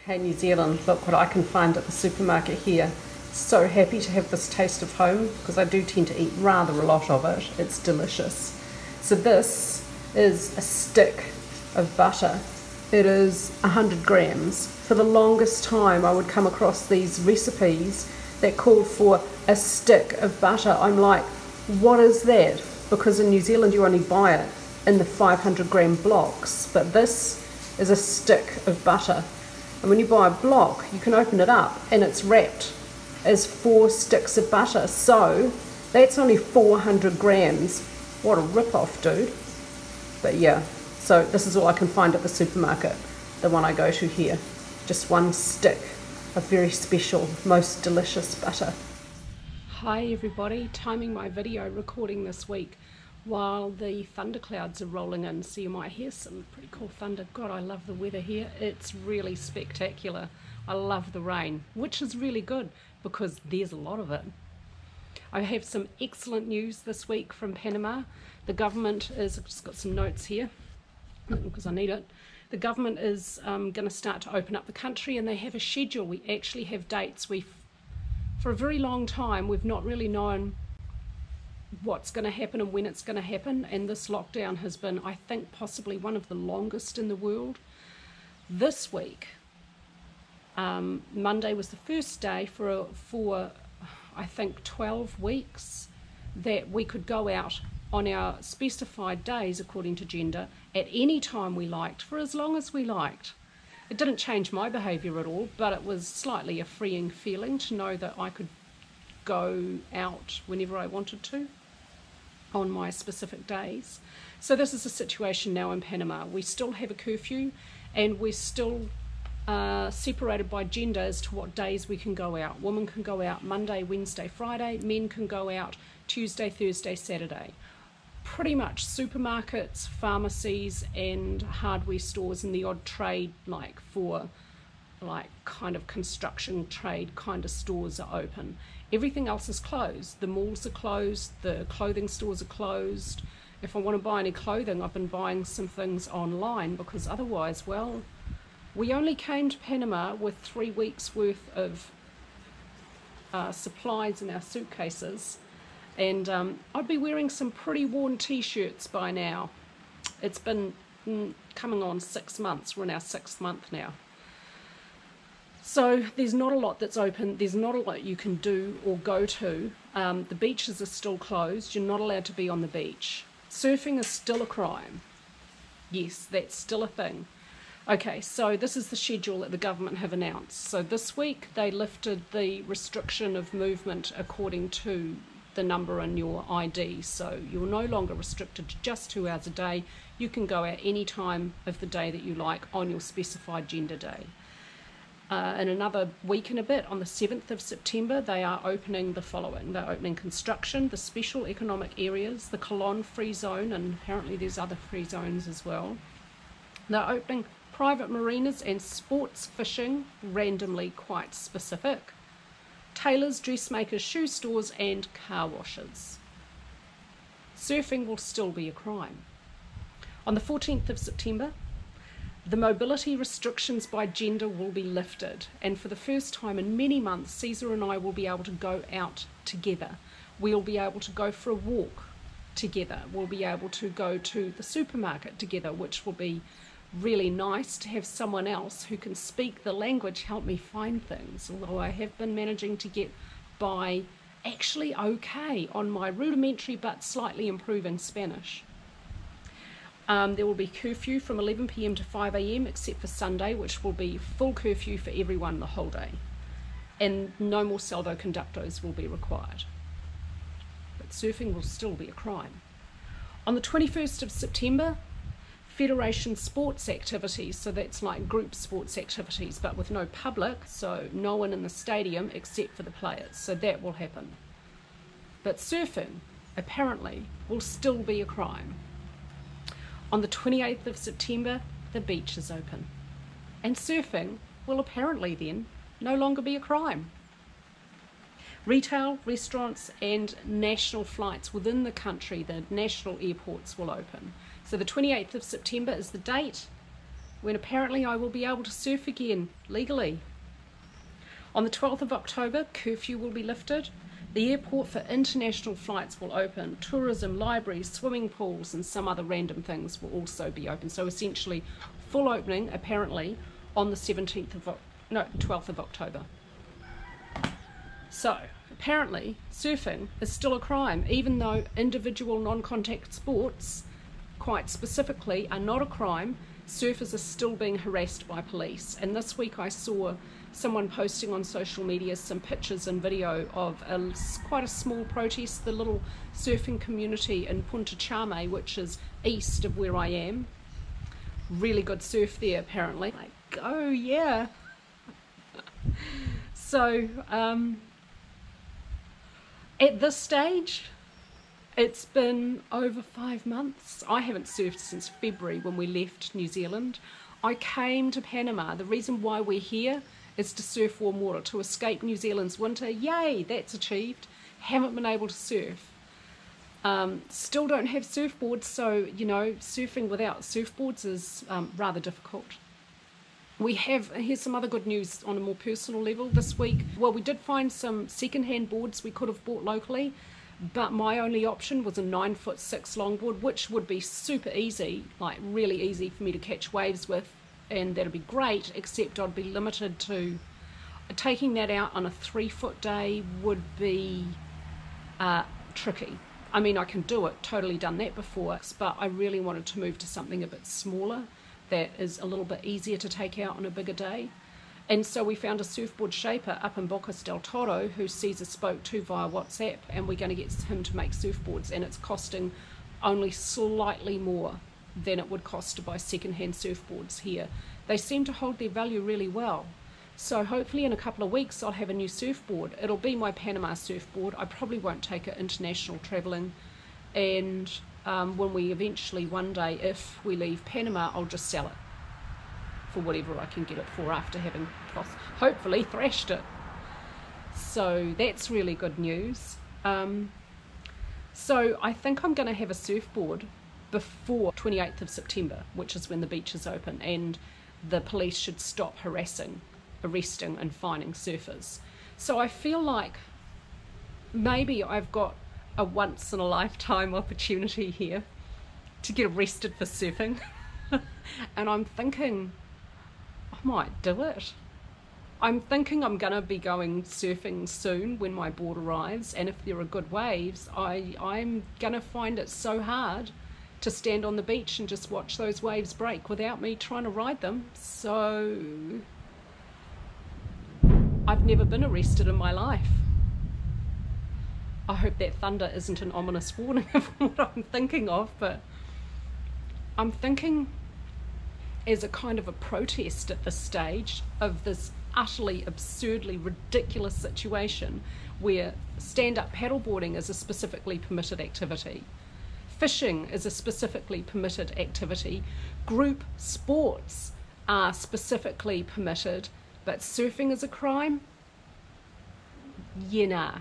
Hey New Zealand, look what I can find at the supermarket here. So happy to have this taste of home because I do tend to eat rather a lot of it. It's delicious. So this is a stick of butter. It is 100 grams. For the longest time I would come across these recipes that called for a stick of butter. I'm like, what is that? Because in New Zealand you only buy it in the 500 gram blocks, but this is a stick of butter. And when you buy a block, you can open it up and it's wrapped as 4 sticks of butter. So that's only 400 grams. What a rip-off, dude. But yeah, so this is all I can find at the supermarket, the one I go to here. Just one stick of very special, most delicious butter. Hi everybody, timing my video recording this week while the thunderclouds are rolling in, so you might hear some pretty cool thunder. God, I love the weather here. It's really spectacular. I love the rain, which is really good because there's a lot of it. I have some excellent news this week from Panama. The government is, I've just got some notes here because I need it. The government is going to start to open up the country, and they have a schedule. We actually have dates. For a very long time we've not really known what's going to happen and when it's going to happen, and this lockdown has been, I think, possibly one of the longest in the world. This week, Monday was the first day for I think 12 weeks that we could go out on our specified days according to gender at any time we liked for as long as we liked. It didn't change my behaviour at all, but it was slightly a freeing feeling to know that I could go out whenever I wanted to on my specific days. So this is the situation now in Panama. We still have a curfew, and we're still separated by gender as to what days we can go out. Women can go out Monday, Wednesday, Friday. Men can go out Tuesday, Thursday, Saturday. Pretty much supermarkets, pharmacies and hardware stores and the odd trade, like kind of construction trade kind of stores, are open. Everything else is closed. The malls are closed, the clothing stores are closed. If I want to buy any clothing, I've been buying some things online because otherwise, well, we only came to Panama with 3 weeks worth of supplies in our suitcases, and I'd be wearing some pretty worn t-shirts by now. It's been coming on 6 months. We're in our 6th month now. So there's not a lot that's open. There's not a lot you can do or go to. The beaches are still closed. You're not allowed to be on the beach. Surfing is still a crime. Yes, that's still a thing. Okay, so this is the schedule that the government have announced. So this week they lifted the restriction of movement according to the number in your ID. So you're no longer restricted to just 2 hours a day. You can go out any time of the day that you like on your specified gender day. In another week and a bit, on the 7th of September, they are opening the following. They're opening construction, the special economic areas, the Colon free zone, and apparently there's other free zones as well. They're opening private marinas and sports fishing, randomly quite specific, tailors, dressmakers, shoe stores and car washes. Surfing will still be a crime. On the 14th of September, the mobility restrictions by gender will be lifted, and for the first time in many months, Caesar and I will be able to go out together. We'll be able to go for a walk together. We'll be able to go to the supermarket together, which will be really nice to have someone else who can speak the language help me find things, although I have been managing to get by actually okay on my rudimentary but slightly improving Spanish. There will be curfew from 11 PM to 5 AM except for Sunday, which will be full curfew for everyone the whole day, and no more salvoconductos will be required. But surfing will still be a crime. On the 21st of September, Federation sports activities, so that's like group sports activities but with no public, so no one in the stadium except for the players, so that will happen. But surfing apparently will still be a crime. On the 28th of September, the beach is open, and surfing will apparently then no longer be a crime. Retail, restaurants and national flights within the country, the national airports, will open. So the 28th of September is the date. when apparently I will be able to surf again, legally. On the 12th of October, curfew will be lifted. The airport for international flights will open. Tourism, libraries, swimming pools and some other random things will also be open. So essentially, full opening, apparently, on the 12th of October. So, apparently, surfing is still a crime, even though individual non-contact sports, quite specifically, are not a crime. Surfers are still being harassed by police. And this week I saw someone posting on social media some pictures and video of quite a small protest, the little surfing community in Punta Chame, which is east of where I am. Really good surf there, apparently. Like, oh yeah. So, at this stage, it's been over 5 months. I haven't surfed since February when we left New Zealand. I came to Panama. The reason why we're here is to surf warm water, to escape New Zealand's winter. Yay, that's achieved. Haven't been able to surf. Still don't have surfboards, so, you know, surfing without surfboards is rather difficult. Here's some other good news on a more personal level this week. Well, we did find some second-hand boards we could have bought locally, but my only option was a 9'6" longboard, which would be super easy, like really easy for me to catch waves with, and that'd be great, except I'd be limited to taking that out on a 3-foot day would be tricky. I mean, I can do it, totally done that before, but I really wanted to move to something a bit smaller that is a little bit easier to take out on a bigger day. And so we found a surfboard shaper up in Bocas del Toro who Caesar spoke to via WhatsApp, and we're going to get him to make surfboards, and it's costing only slightly more than it would cost to buy second-hand surfboards here. They seem to hold their value really well. So hopefully in a couple of weeks I'll have a new surfboard. It'll be my Panama surfboard. I probably won't take it international travelling, and when we eventually one day, if we leave Panama, I'll just sell it for whatever I can get it for after having hopefully thrashed it. So that's really good news. So I think I'm going to have a surfboard before 28th of September, which is when the beaches open, and the police should stop arresting and fining surfers. So I feel like maybe I've got a once-in-a-lifetime opportunity here to get arrested for surfing. And I'm thinking I might do it. I'm thinking I'm gonna be going surfing soon when my board arrives, and if there are good waves, I'm gonna find it so hard to stand on the beach and just watch those waves break without me trying to ride them. So I've never been arrested in my life. I hope that thunder isn't an ominous warning of what I'm thinking of, but I'm thinking as a kind of a protest at this stage of this utterly, absurdly ridiculous situation where stand-up paddleboarding is a specifically permitted activity. Fishing is a specifically permitted activity. Group sports are specifically permitted, but surfing is a crime? Yeah, nah.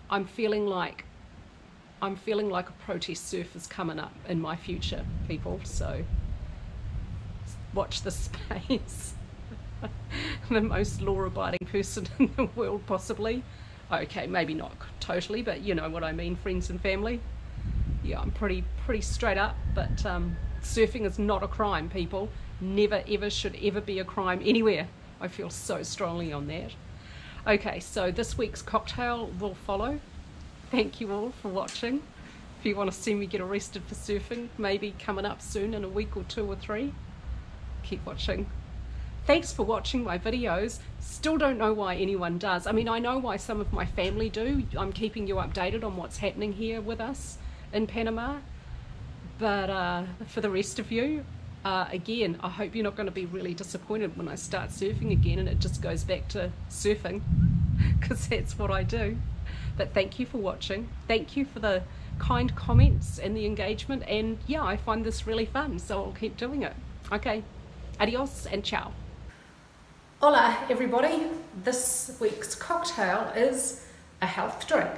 I'm feeling like a protest surf is coming up in my future, people, so watch this space. The most law-abiding person in the world, possibly. Okay, maybe not totally, but you know what I mean, friends and family. Yeah, I'm pretty straight up, but surfing is not a crime, people. Never, ever, should ever be a crime anywhere. I feel so strongly on that. Okay, so this week's cocktail will follow. Thank you all for watching. If you want to see me get arrested for surfing, maybe coming up soon in a week or 2 or 3, keep watching. Thanks for watching my videos. Still don't know why anyone does. I mean, I know why some of my family do. I'm keeping you updated on what's happening here with us in Panama. But for the rest of you, again, I hope you're not going to be really disappointed when I start surfing again and it just goes back to surfing, because that's what I do. But thank you for watching. Thank you for the kind comments and the engagement. And yeah, I find this really fun, so I'll keep doing it. Okay, adios and ciao. Hola, everybody. This week's cocktail is a health drink.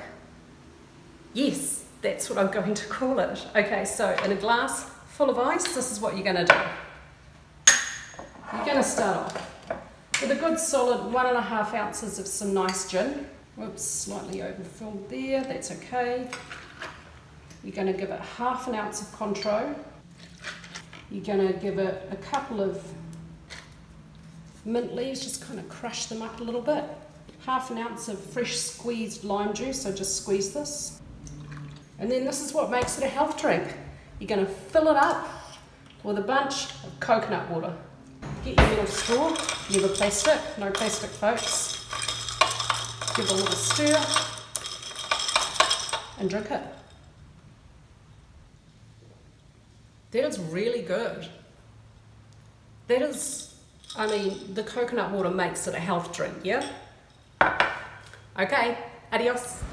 Yes, that's what I'm going to call it. Okay, so in a glass full of ice, this is what you're going to do. You're going to start off with a good solid 1.5 ounces of some nice gin. Whoops, slightly overfilled there, that's okay. You're going to give it 1/2 ounce of Cointreau. You're going to give it a couple of mint leaves, just kind of crush them up a little bit. 1/2 ounce of fresh squeezed lime juice, so just squeeze this. And then this is what makes it a health drink. You're going to fill it up with a bunch of coconut water. Get your little straw, never plastic, no plastic folks. Give it a little stir and drink it. That is really good. That is, I mean, the coconut water makes it a health drink, yeah? Okay, adios.